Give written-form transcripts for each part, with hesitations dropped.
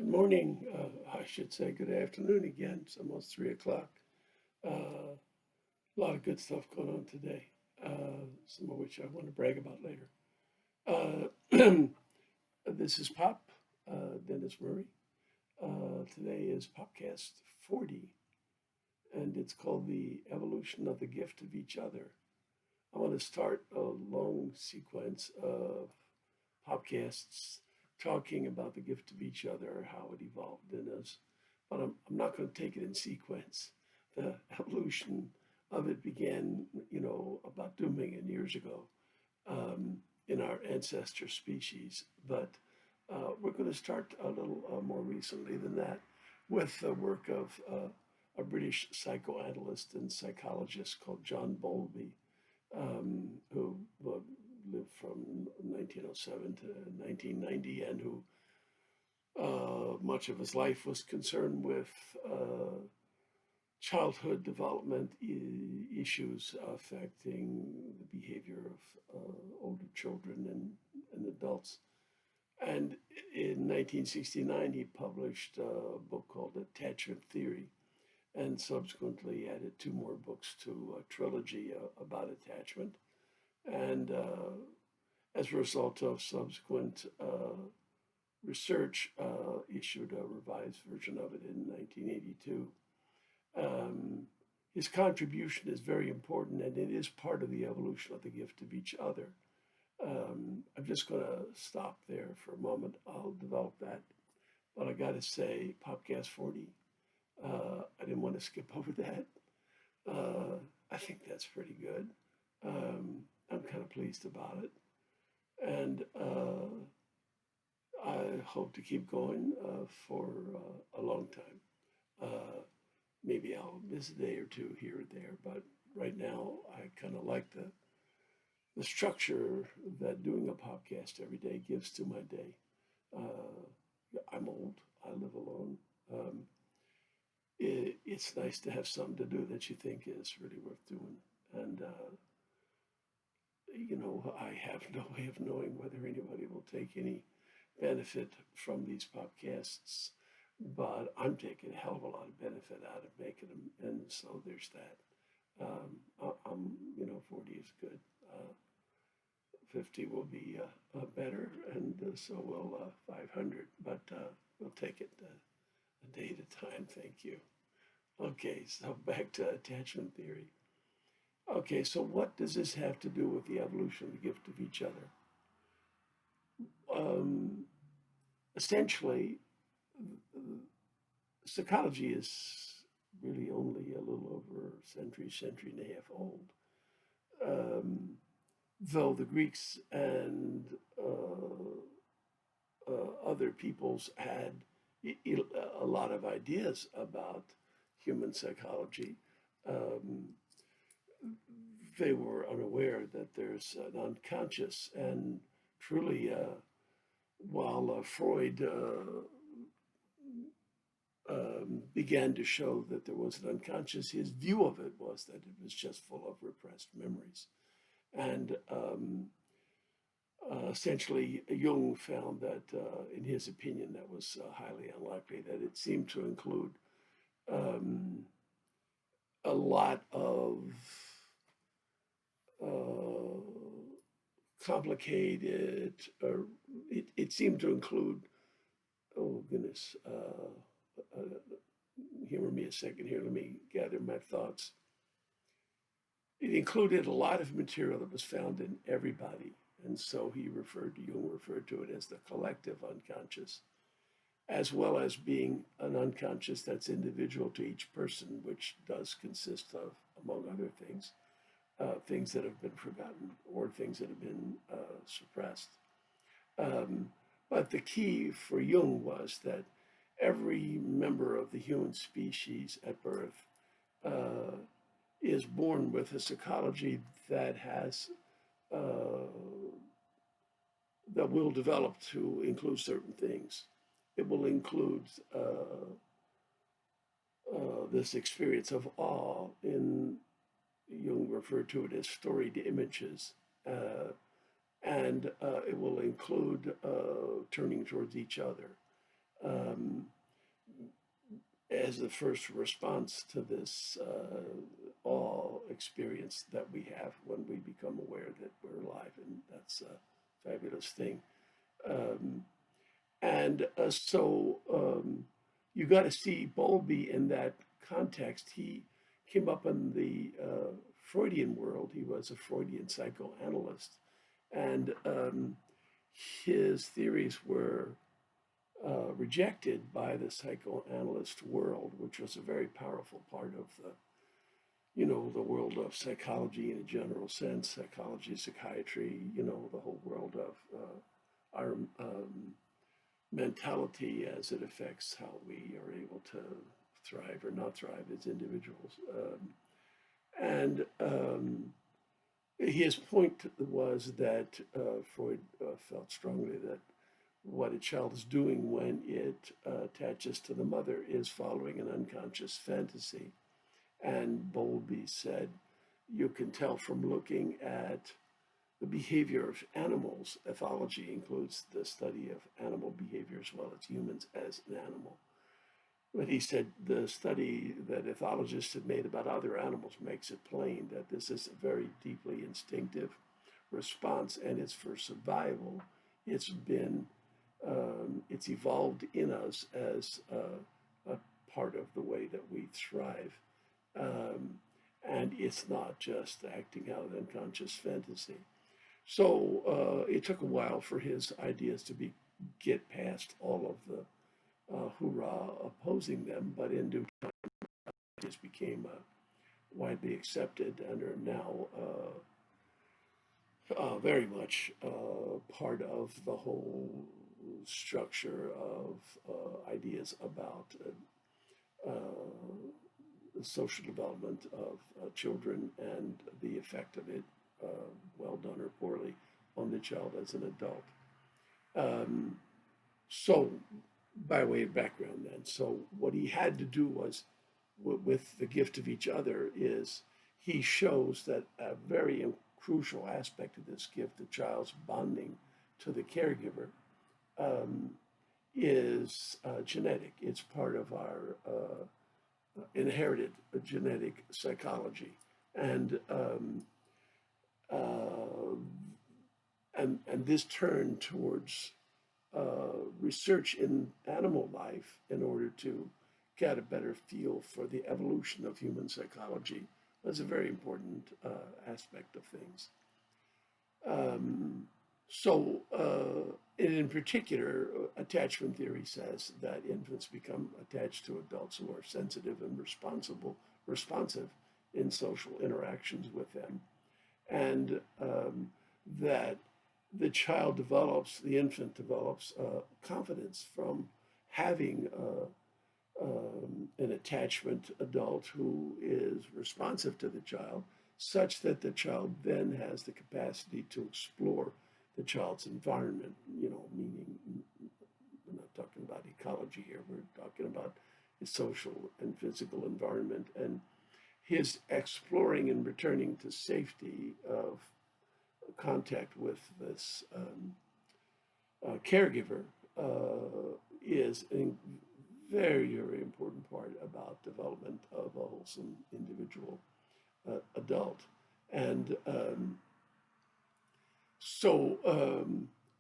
Good morning. I should say good afternoon again. It's almost 3 o'clock. A lot of good stuff going on today, some of which I want to brag about later. Uh, this is Pop, Dennis Murray. Today is Popcast 40, and it's called The Evolution of the Gift of Each Other. I want to start a long sequence of podcasts talking about the gift of each other, how it evolved in us. But I'm not going to take it in sequence. The evolution of it began, about 2 million years ago in our ancestor species. But we're going to start a little more recently than that with the work of a British psychoanalyst and psychologist called John Bowlby, who lived from 1907 to 1990, and who much of his life was concerned with childhood development issues affecting the behavior of older children and adults. And in 1969, he published a book called Attachment Theory, and subsequently added two more books to a trilogy about attachment. And as a result of subsequent research, issued a revised version of it in 1982. His contribution is very important, and it is part of the evolution of the gift of each other. I'm just going to stop there for a moment. I'll develop that. But I got to say, Popcast 40, I didn't want to skip over that. I think that's pretty good. I'm kind of pleased about it. And I hope to keep going for a long time. Maybe I'll miss a day or two here or there, but right now I kind of like the structure that doing a podcast every day gives to my day. I'm old. I live alone. It's nice to have something to do that you think is really worth doing. And, I have no way of knowing whether anybody will take any benefit from these podcasts, but I'm taking a hell of a lot of benefit out of making them. And so there's that. I'm, 40 is good. 50 will be better, and so will 500, but we'll take it a day at a time. Thank you. Okay, so back to attachment theory. Okay, so what does this have to do with the evolution of the gift of each other? Essentially, psychology is really only a little over a century and a half old. Though the Greeks and other peoples had a lot of ideas about human psychology, they were unaware that there's an unconscious. And truly, while Freud began to show that there was an unconscious, his view of it was that it was just full of repressed memories. And essentially, Jung found that, in his opinion, that was highly unlikely, that it seemed to include a lot of complicated, or it seemed to include, oh goodness, humor me a second here, let me gather my thoughts. It included a lot of material that was found in everybody. And so Jung referred to it as the collective unconscious, as well as being an unconscious that's individual to each person, which does consist of, among other things, things that have been forgotten or things that have been suppressed. But the key for Jung was that every member of the human species at birth is born with a psychology that has that will develop to include certain things. It will include this experience of awe. In Jung referred to it as storied images, and it will include turning towards each other. um, as the first response to this all experience that we have when we become aware that we're alive, and that's a fabulous thing. Um, and you got to see Bowlby in that context. He came up in the Freudian world. He was a Freudian psychoanalyst, and his theories were rejected by the psychoanalyst world, which was a very powerful part of the world of psychology in a general sense, psychology, psychiatry, the whole world of our mentality as it affects how we are able to thrive or not thrive as individuals. And his point was that Freud felt strongly that what a child is doing when it attaches to the mother is following an unconscious fantasy. And Bowlby said, you can tell from looking at the behavior of animals. Ethology includes the study of animal behavior as well as humans as an animal. But he said the study that ethologists have made about other animals makes it plain that this is a very deeply instinctive response, and it's for survival. It's evolved in us as a part of the way that we thrive. And it's not just acting out of unconscious fantasy. So it took a while for his ideas to get past all of the hoorah opposing them, but in due time, it just became widely accepted and are now very much part of the whole structure of ideas about the social development of children and the effect of it, well done or poorly, on the child as an adult. So, by way of background, then, so what he had to do was, with the gift of each other, is he shows that a very crucial aspect of this gift, the child's bonding to the caregiver, is genetic. It's part of our inherited genetic psychology, and this turn towards research in animal life in order to get a better feel for the evolution of human psychology was a very important aspect of things. In particular, attachment theory says that infants become attached to adults who are sensitive and responsive in social interactions with them, and that the infant develops confidence from having an attachment adult who is responsive to the child, such that the child then has the capacity to explore the child's environment, meaning we're not talking about ecology here, we're talking about his social and physical environment. And his exploring and returning to safety of contact with this caregiver is a very, very important part about development of a wholesome individual adult. And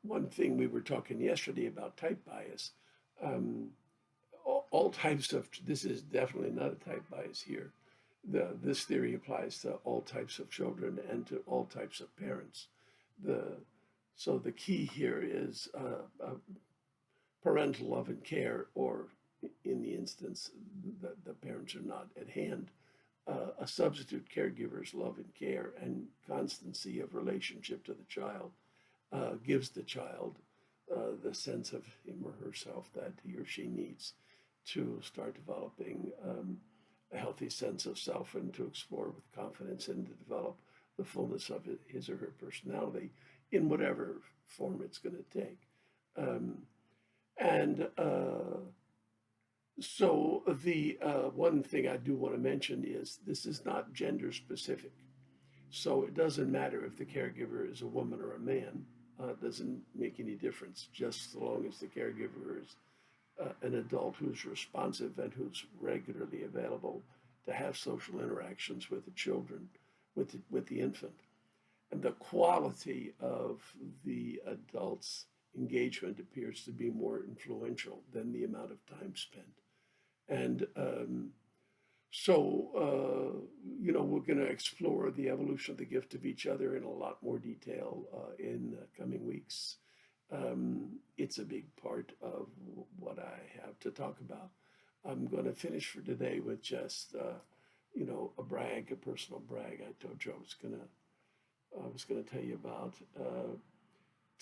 one thing we were talking yesterday about type bias, all types of, this is definitely not a type bias here. This theory applies to all types of children and to all types of parents. So the key here is parental love and care, or in the instance that the parents are not at hand, a substitute caregiver's love and care and constancy of relationship to the child gives the child the sense of him or herself that he or she needs to start developing a healthy sense of self and to explore with confidence and to develop the fullness of his or her personality in whatever form it's going to take. So the one thing I do want to mention is this is not gender specific. So it doesn't matter if the caregiver is a woman or a man. It doesn't make any difference, just so long as the caregiver is an adult who's responsive and who's regularly available to have social interactions with the children, with the infant. And the quality of the adult's engagement appears to be more influential than the amount of time spent. And we're going to explore the evolution of the gift of each other in a lot more detail in the coming weeks. It's a big part of what I have to talk about. I'm going to finish for today with just, a brag, a personal brag. I told you I was going to tell you about.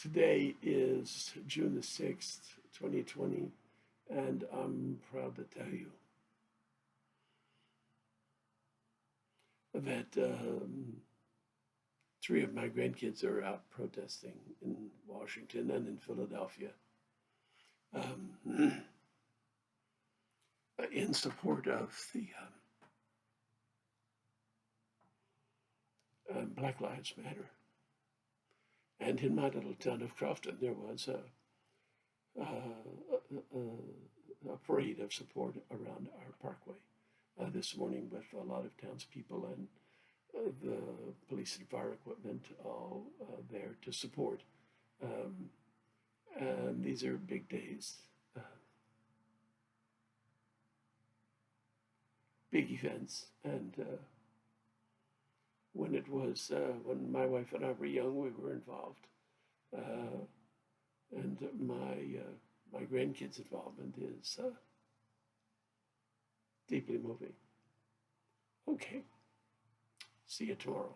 Today is June the 6th, 2020, and I'm proud to tell you that 3 of my grandkids are out protesting in Washington and in Philadelphia in support of the Black Lives Matter. And in my little town of Crofton, there was a parade of support around our parkway this morning with a lot of townspeople and the police and fire equipment all there to support. And these are big days, big events. And when my wife and I were young, we were involved. And my grandkids' involvement is deeply moving. Okay. See you tomorrow.